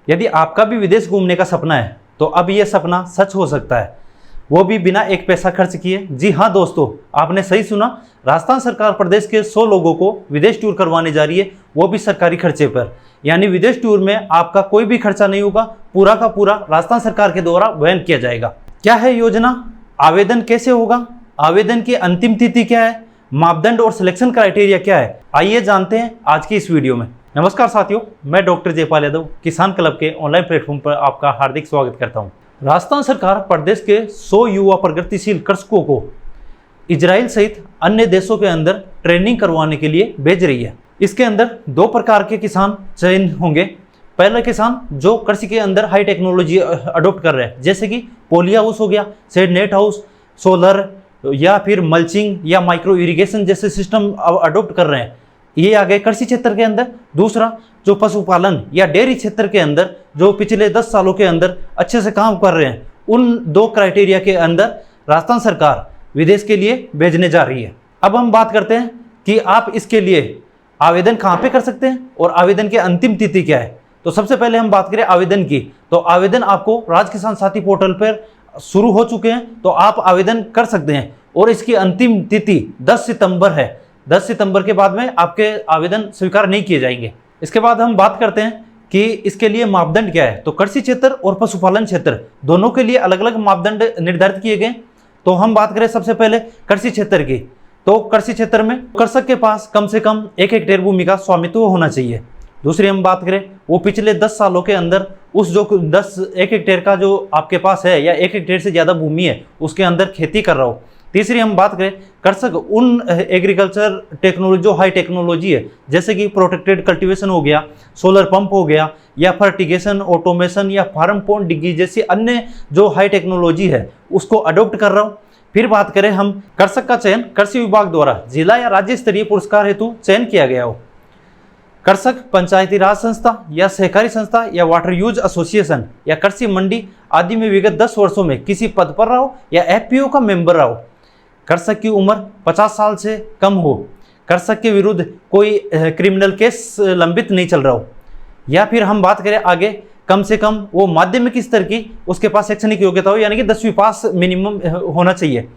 यदि आपका भी विदेश घूमने का सपना है तो अब यह सपना सच हो सकता है, वो भी बिना एक पैसा खर्च किए। जी हाँ दोस्तों, आपने सही सुना। राजस्थान सरकार प्रदेश के 100 लोगों को विदेश टूर करवाने जा रही है, वो भी सरकारी खर्चे पर। यानी विदेश टूर में आपका कोई भी खर्चा नहीं होगा, पूरा का पूरा राजस्थान सरकार के द्वारा वहन किया जाएगा। क्या है योजना, आवेदन कैसे होगा, आवेदन की अंतिम तिथि क्या है, मापदंड और सिलेक्शन क्राइटेरिया क्या है, आइए जानते हैं आज की इस वीडियो में। नमस्कार साथियों, मैं डॉक्टर जयपाल यादव किसान क्लब के ऑनलाइन प्लेटफॉर्म पर आपका हार्दिक स्वागत करता हूं। राजस्थान सरकार प्रदेश के 100 युवा प्रगतिशील कृषकों को इजराइल सहित अन्य देशों के अंदर ट्रेनिंग करवाने के लिए भेज रही है। इसके अंदर 2 प्रकार के किसान चयन होंगे। पहला किसान जो कृषि के अंदर हाई टेक्नोलॉजी अडोप्ट कर रहे हैं, जैसे कि पोली हाउस हो गया, शेड नेट हाउस, सोलर या फिर मल्चिंग या माइक्रो इरिगेशन जैसे सिस्टम अडोप्ट कर रहे हैं, ये आ गए कृषि क्षेत्र के अंदर। दूसरा जो पशुपालन या डेयरी क्षेत्र के अंदर जो पिछले 10 सालों के अंदर अच्छे से काम कर रहे हैं, उन 2 क्राइटेरिया के अंदर राजस्थान सरकार विदेश के लिए भेजने जा रही है। अब हम बात करते हैं कि आप इसके लिए आवेदन कहाँ पे कर सकते हैं और आवेदन की अंतिम तिथि क्या है। तो सबसे पहले हम बात करें आवेदन की, तो आवेदन आपको राज किसान साथी पोर्टल पर शुरू हो चुके हैं, तो आप आवेदन कर सकते हैं और इसकी अंतिम तिथि 10 सितंबर है। 10 सितंबर के बाद में आपके आवेदन स्वीकार नहीं किए जाएंगे। इसके बाद हम बात करते हैं कि इसके लिए मापदंड क्या है। तो कृषि क्षेत्र और पशुपालन क्षेत्र दोनों के लिए अलग अलग मापदंड निर्धारित किए गए। तो हम बात करें सबसे पहले कृषि क्षेत्र की, तो कृषि क्षेत्र में कृषक के पास कम से कम 1 हेक्टेयर भूमि का स्वामित्व होना चाहिए। दूसरी हम बात करें, वो पिछले 10 सालों के अंदर उस जो 1 हेक्टेयर का जो आपके पास है या 1 हेक्टेयर से ज़्यादा भूमि है उसके अंदर खेती कर रहा हो। तीसरी हम बात करें, कृषक उन एग्रीकल्चर टेक्नोलॉजी जो हाई टेक्नोलॉजी है, जैसे कि प्रोटेक्टेड कल्टीवेशन हो गया, सोलर पंप हो गया, या फर्टिगेशन ऑटोमेशन या फार्म पॉन्ड डिग्गी जैसी अन्य जो हाई टेक्नोलॉजी है उसको अडोप्ट कर रहा हूँ। फिर बात करें हम कृषक का चयन कृषि विभाग द्वारा जिला या राज्य स्तरीय पुरस्कार हेतु चयन किया गया हो। कृषक पंचायती राज संस्था या सहकारी संस्था या वाटर यूज एसोसिएशन या कृषि मंडी आदि में विगत 10 वर्षों में किसी पद पर रहा हो या एफपीओ का मेंबर रहा हो। कृषक की उम्र 50 साल से कम हो। कृषक के विरुद्ध कोई क्रिमिनल केस लंबित नहीं चल रहा हो। या फिर हम बात करें आगे, कम से कम वो माध्यमिक स्तर की उसके पास शैक्षणिक योग्यता हो, यानी कि 10वीं पास मिनिमम होना चाहिए।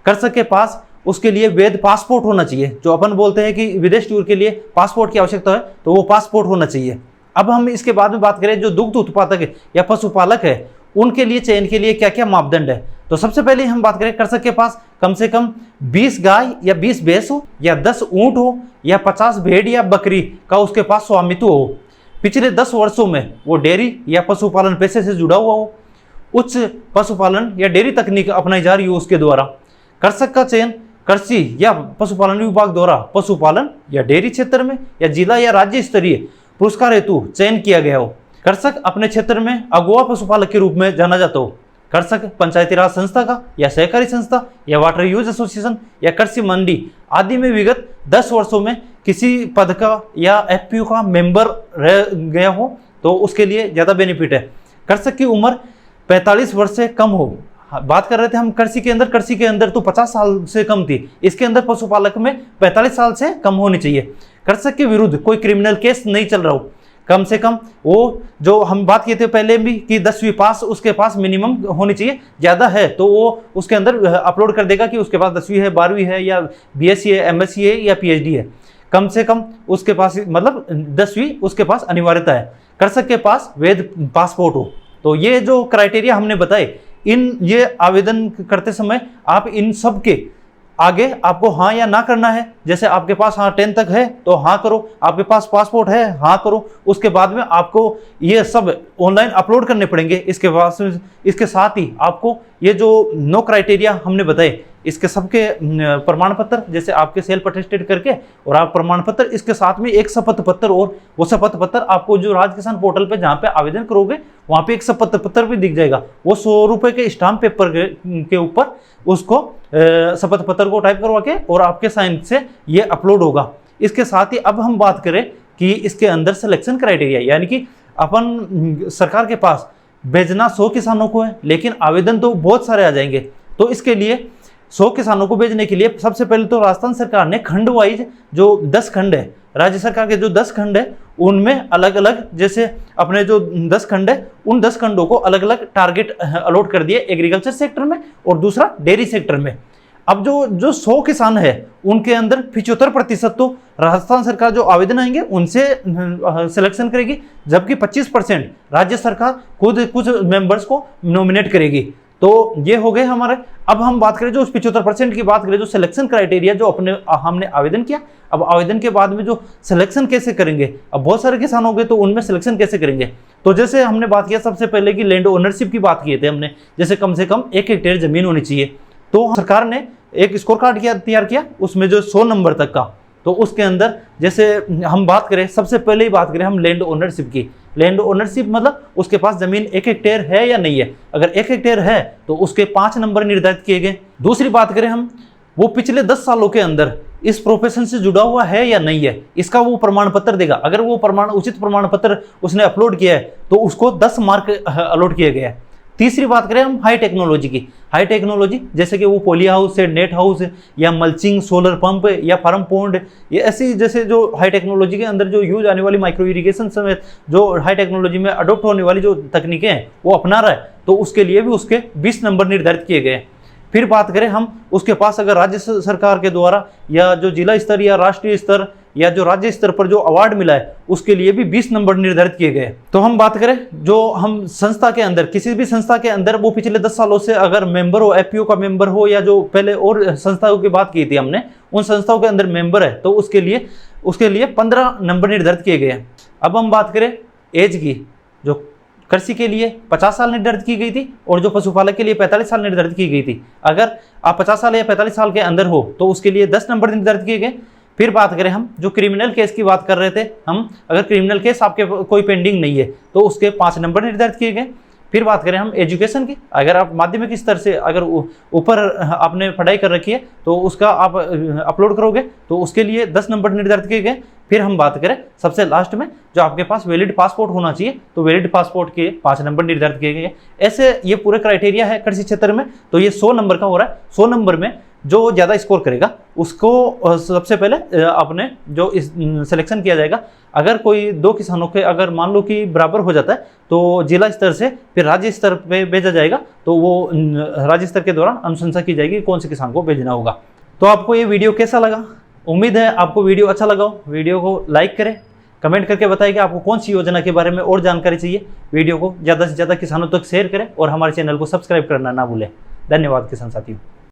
कृषक के पास उसके लिए वैध पासपोर्ट होना चाहिए। जो अपन बोलते हैं कि विदेश टूर के लिए पासपोर्ट की आवश्यकता है, तो वो पासपोर्ट होना चाहिए। अब हम इसके बाद में बात करें जो दुग्ध उत्पादक या पशुपालक है, उनके लिए चयन के लिए क्या क्या मापदंड है। तो सबसे पहले हम बात करें, कृषक के पास कम से कम 20 गाय या 20 भैंस हो, या 10 ऊंट हो, या 50 भेड़ या बकरी का उसके पास स्वामित्व हो। पिछले 10 वर्षों में वो डेयरी या पशुपालन पेशे से जुड़ा हुआ हो। उच्च पशुपालन या डेयरी तकनीक अपनाई जा रही हो उसके द्वारा। कृषक का चयन कृषि या पशुपालन विभाग द्वारा पशुपालन या डेयरी क्षेत्र में या जिला या राज्य स्तरीय पुरस्कार हेतु चयन किया गया हो। कृषक अपने क्षेत्र में अगुआ पशुपालक के रूप में जाना जाता हो। कृषक पंचायती राज संस्था का या सहकारी संस्था या वाटर यूज एसोसिएशन या कृषि मंडी आदि में विगत 10 वर्षों में किसी पद का या एफपीओ का मेंबर रह गया हो, तो उसके लिए ज़्यादा बेनिफिट है। कृषक की उम्र 45 वर्ष से कम हो। बात कर रहे थे हम कृषि के अंदर तो 50 साल से कम थी, इसके अंदर पशुपालक में 45 साल से कम होनी चाहिए। कृषक के विरुद्ध कोई क्रिमिनल केस नहीं चल रहा हो। कम से कम वो जो हम बात किए थे पहले भी कि 10वीं पास उसके पास मिनिमम होनी चाहिए। ज़्यादा है तो वो उसके अंदर अपलोड कर देगा कि उसके पास 10वीं है, 12वीं है, या बीएससी है, एमएससी है या पीएचडी है। कम से कम उसके पास मतलब 10वीं उसके पास अनिवार्यता है। कृषक के पास वैध पासपोर्ट हो। तो ये जो क्राइटेरिया हमने बताए, ये आवेदन करते समय आप इन सब के आगे आपको हाँ या ना करना है। जैसे आपके पास हाँ 10 तक है तो हाँ करो, आपके पास पासपोर्ट है हाँ करो। उसके बाद में आपको ये सब ऑनलाइन अपलोड करने पड़ेंगे। इसके साथ ही आपको ये जो 9 क्राइटेरिया हमने बताए, इसके सबके प्रमाण पत्र, जैसे आपके सेल्फ अटेस्टेड करके और आप प्रमाण पत्र, इसके साथ में एक शपथ पत्र, और वो शपथ पत्र आपको जो राज किसान पोर्टल पे जहाँ पे आवेदन करोगे वहाँ पे एक शपथ पत्र भी दिख जाएगा। वो 100 रुपये के स्टाम्प पेपर के ऊपर उसको शपथ पत्र को टाइप करवा के और आपके साइन से ये अपलोड होगा। इसके साथ ही अब हम बात करें कि इसके अंदर सिलेक्शन क्राइटेरिया, यानी कि अपन सरकार के पास भेजना 100 किसानों को है, लेकिन आवेदन तो बहुत सारे आ जाएंगे। तो इसके लिए 100 किसानों को भेजने के लिए सबसे पहले तो राजस्थान सरकार ने खंड वाइज जो 10 खंड है, राज्य सरकार के जो 10 खंड है उनमें अलग अलग, जैसे अपने जो 10 खंड है उन 10 खंडों को अलग अलग टारगेट अलॉट कर दिए, एग्रीकल्चर सेक्टर में और दूसरा डेयरी सेक्टर में। अब जो 100 किसान है उनके अंदर 75% तो राजस्थान सरकार जो आवेदन आएंगे उनसे सिलेक्शन करेगी, जबकि 25% राज्य सरकार खुद कुछ मेंबर्स को नॉमिनेट करेगी। तो ये हो गए हमारे। अब हम बात करें जो 75% की बात करें, जो सिलेक्शन क्राइटेरिया जो हमने आवेदन किया, अब आवेदन के बाद में जो सिलेक्शन कैसे करेंगे, अब बहुत सारे किसान हो गए तो उनमें सिलेक्शन कैसे करेंगे। तो जैसे हमने बात किया सबसे पहले कि लैंड ओनरशिप की बात किए थे हमने, जैसे कम से कम 1 हेक्टेयर जमीन होनी चाहिए। तो सरकार ने एक स्कोर कार्ड तैयार किया, उसमें जो 100 नंबर तक का, तो उसके अंदर जैसे हम बात करें, सबसे पहले ही बात करें हम लैंड ओनरशिप की। लैंड ओनरशिप मतलब उसके पास जमीन 1 हेक्टेयर है या नहीं है। अगर 1 हेक्टेयर है तो उसके 5 नंबर निर्धारित किए गए। दूसरी बात करें हम, वो पिछले 10 सालों के अंदर इस प्रोफेशन से जुड़ा हुआ है या नहीं है, इसका वो प्रमाण पत्र देगा। अगर वो उचित प्रमाण पत्र उसने अपलोड किया है तो उसको 10 मार्क अलॉट किए गए हैं। तीसरी बात करें हम हाई टेक्नोलॉजी की, हाई टेक्नोलॉजी जैसे कि वो पॉली हाउस है, नेट हाउस है, या मल्चिंग, सोलर पंप या फार्म पॉन्ड, ये ऐसी जैसे जो हाई टेक्नोलॉजी के अंदर जो यूज आने वाली माइक्रो इरिगेशन समेत जो हाई टेक्नोलॉजी में अडोप्ट होने वाली जो तकनीकें हैं वो अपना रहा है, तो उसके लिए भी उसके 20 नंबर निर्धारित किए गए हैं। फिर बात करें हम, उसके पास अगर राज्य सरकार के द्वारा या जो जिला स्तर या राष्ट्रीय स्तर या जो राज्य स्तर पर जो अवार्ड मिला है उसके लिए भी 20 नंबर निर्धारित किए गए। तो हम बात करें जो हम संस्था के अंदर, किसी भी संस्था के अंदर वो पिछले 10 सालों से अगर मेंबर हो, एफपीओ का मेंबर हो, या जो पहले और संस्थाओं की बात की थी हमने, उन संस्थाओं के अंदर मेंबर है तो उसके लिए 15 नंबर निर्धारित किए गए हैं। अब हम बात करें एज की, जो कृषि के लिए 50 साल निर्धारित की गई थी और जो पशुपालक के लिए 45 साल निर्धारित की गई थी। अगर आप 50 साल या 45 साल के अंदर हो तो उसके लिए 10 नंबर निर्धारित किए गए। फिर बात करें हम जो क्रिमिनल केस की बात कर रहे थे हम, अगर क्रिमिनल केस आपके कोई पेंडिंग नहीं है तो उसके 5 नंबर निर्धारित किए गए। फिर बात करें हम एजुकेशन की, अगर आप माध्यमिक स्तर से अगर ऊपर आपने पढ़ाई कर रखी है तो उसका आप अपलोड करोगे तो उसके लिए 10 नंबर निर्धारित किए गए। फिर हम बात करें सबसे लास्ट में, जो आपके पास वैलिड पासपोर्ट होना चाहिए तो वैलिड पासपोर्ट के 5 नंबर निर्धारित किए गए। ऐसे ये पूरे क्राइटेरिया है कृषि क्षेत्र में। तो ये 100 नंबर का हो रहा है। 100 नंबर में जो ज़्यादा स्कोर करेगा उसको सबसे पहले अपने जो सिलेक्शन किया जाएगा। अगर कोई 2 किसानों के अगर मान लो कि बराबर हो जाता है तो जिला स्तर से फिर राज्य स्तर पे भेजा जाएगा, तो वो राज्य स्तर के द्वारा अनुशंसा की जाएगी कौन से किसान को भेजना होगा। तो आपको ये वीडियो कैसा लगा? उम्मीद है आपको वीडियो अच्छा लगा हो। वीडियो को लाइक करें, कमेंट करके बताएं कि आपको कौन सी योजना के बारे में और जानकारी चाहिए। वीडियो को ज़्यादा से ज़्यादा किसानों तक शेयर करें और हमारे चैनल को सब्सक्राइब करना ना भूलें। धन्यवाद किसान साथियों।